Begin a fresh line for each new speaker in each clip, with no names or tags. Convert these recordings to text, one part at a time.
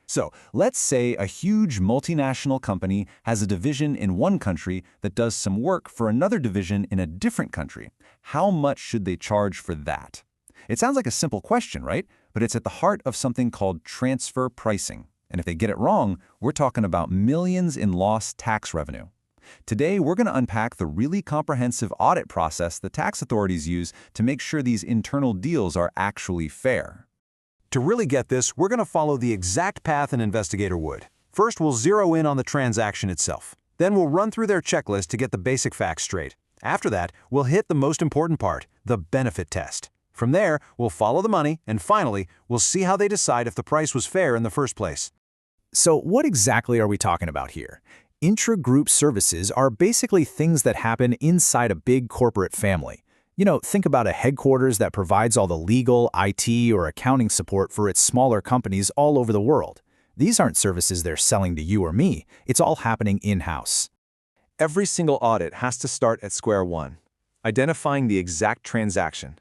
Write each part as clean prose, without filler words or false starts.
So let's say a huge multinational company has a division in one country that does some work for another division in a different country. How much should they charge for that? It sounds like a simple question, right? But it's at the heart of something called transfer pricing. And if they get it wrong, we're talking about millions in lost tax revenue. Today, we're going to unpack the really comprehensive audit process the tax authorities use to make sure these internal deals are actually fair.
To really get this, we're going to follow the exact path an investigator would. First, we'll zero in on the transaction itself. Then we'll run through their checklist to get the basic facts straight. After that, we'll hit the most important part, the benefit test. From there, we'll follow the money, and finally, we'll see how they decide if the price was fair in the first place.
So what exactly are we talking about here? Intra-group services are basically things that happen inside a big corporate family. Think about a headquarters that provides all the legal, IT, or accounting support for its smaller companies all over the world. These aren't services they're selling to you or me. It's all happening in-house.
Every single audit has to start at square one, identifying the exact transaction.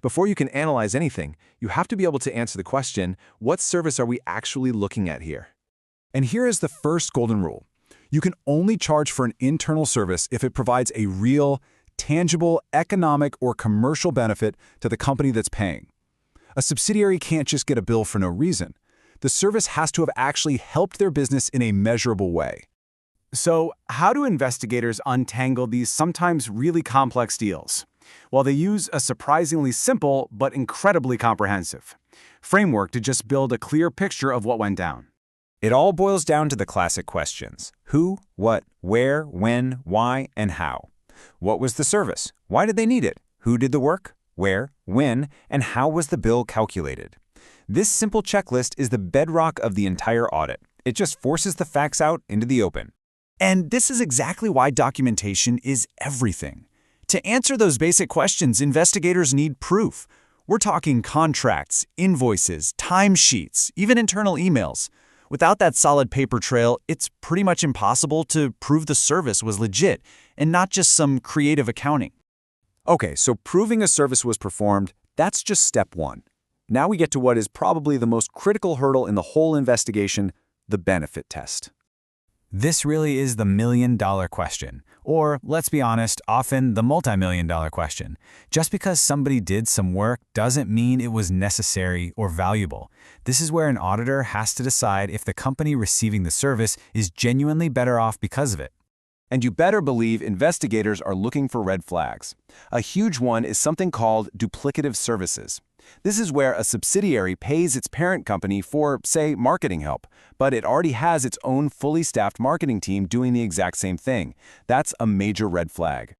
Before you can analyze anything, you have to be able to answer the question, what service are we actually looking at here?
And here is the first golden rule. You can only charge for an internal service if it provides a real, tangible, economic, or commercial benefit to the company that's paying. A subsidiary can't just get a bill for no reason. The service has to have actually helped their business in a measurable way.
So, how do investigators untangle these sometimes really complex deals? Well, they use a surprisingly simple but incredibly comprehensive framework to just build a clear picture of what went down.
It all boils down to the classic questions: who, what, where, when, why, and how. What was the service? Why did they need it? Who did the work? Where, when, and how was the bill calculated? This simple checklist is the bedrock of the entire audit. It just forces the facts out into the open.
And this is exactly why documentation is everything. To answer those basic questions, investigators need proof. We're talking contracts, invoices, timesheets, even internal emails. Without that solid paper trail, it's pretty much impossible to prove the service was legit and not just some creative accounting.
Okay, so proving a service was performed, that's just step one. Now we get to what is probably the most critical hurdle in the whole investigation, the benefit test.
This really is the million-dollar question, or, let's be honest, often the multi-million-dollar question. Just because somebody did some work doesn't mean it was necessary or valuable. This is where an auditor has to decide if the company receiving the service is genuinely better off because of it.
And you better believe investigators are looking for red flags. A huge one is something called duplicative services. This is where a subsidiary pays its parent company for, say, marketing help, but it already has its own fully staffed marketing team doing the exact same thing. That's a major red flag.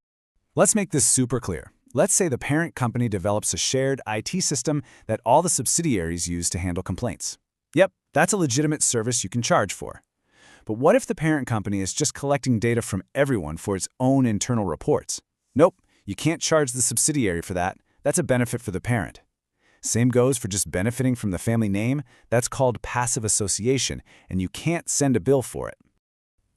Let's make this super clear. Let's say the parent company develops a shared IT system that all the subsidiaries use to handle complaints. Yep, that's a legitimate service you can charge for. But what if the parent company is just collecting data from everyone for its own internal reports? Nope, you can't charge the subsidiary for that. That's a benefit for the parent. Same goes for just benefiting from the family name. That's called passive association, and you can't send a bill for it.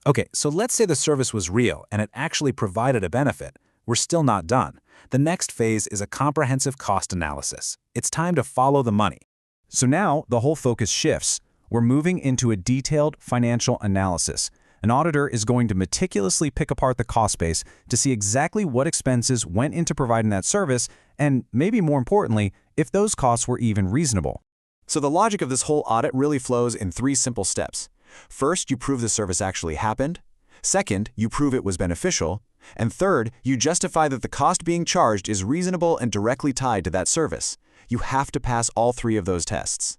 Okay, so let's say the service was real and it actually provided a benefit. We're still not done. The next phase is a comprehensive cost analysis. It's time to follow the money. So now the whole focus shifts. We're moving into a detailed financial analysis. An auditor is going to meticulously pick apart the cost base to see exactly what expenses went into providing that service, and maybe more importantly, if those costs were even reasonable.
So the logic of this whole audit really flows in 3 simple steps. First, you prove the service actually happened. Second, you prove it was beneficial. And third, you justify that the cost being charged is reasonable and directly tied to that service. You have to pass all 3 of those tests.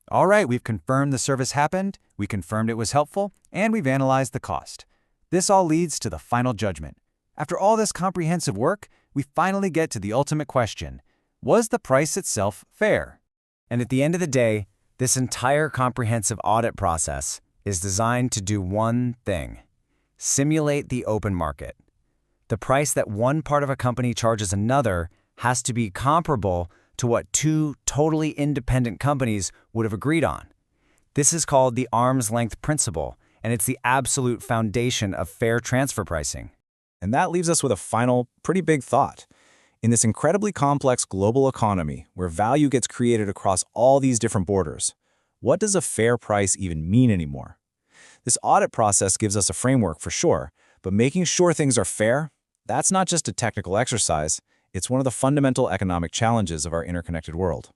All right, we've confirmed the service happened, we confirmed it was helpful, and we've analyzed the cost. This all leads to the final judgment. After all this comprehensive work, we finally get to the ultimate question: was the price itself fair? And at the end of the day, this entire comprehensive audit process is designed to do one thing: simulate the open market. The price that one part of a company charges another has to be comparable to what 2 totally independent companies would have agreed on. This is called the arm's length principle, and it's the absolute foundation of fair transfer pricing.
And that leaves us with a final, pretty big thought. In this incredibly complex global economy where value gets created across all these different borders,
what does a fair price even mean anymore? This audit process gives us a framework for sure, but making sure things are fair, that's not just a technical exercise, it's one of the fundamental economic challenges of our interconnected world.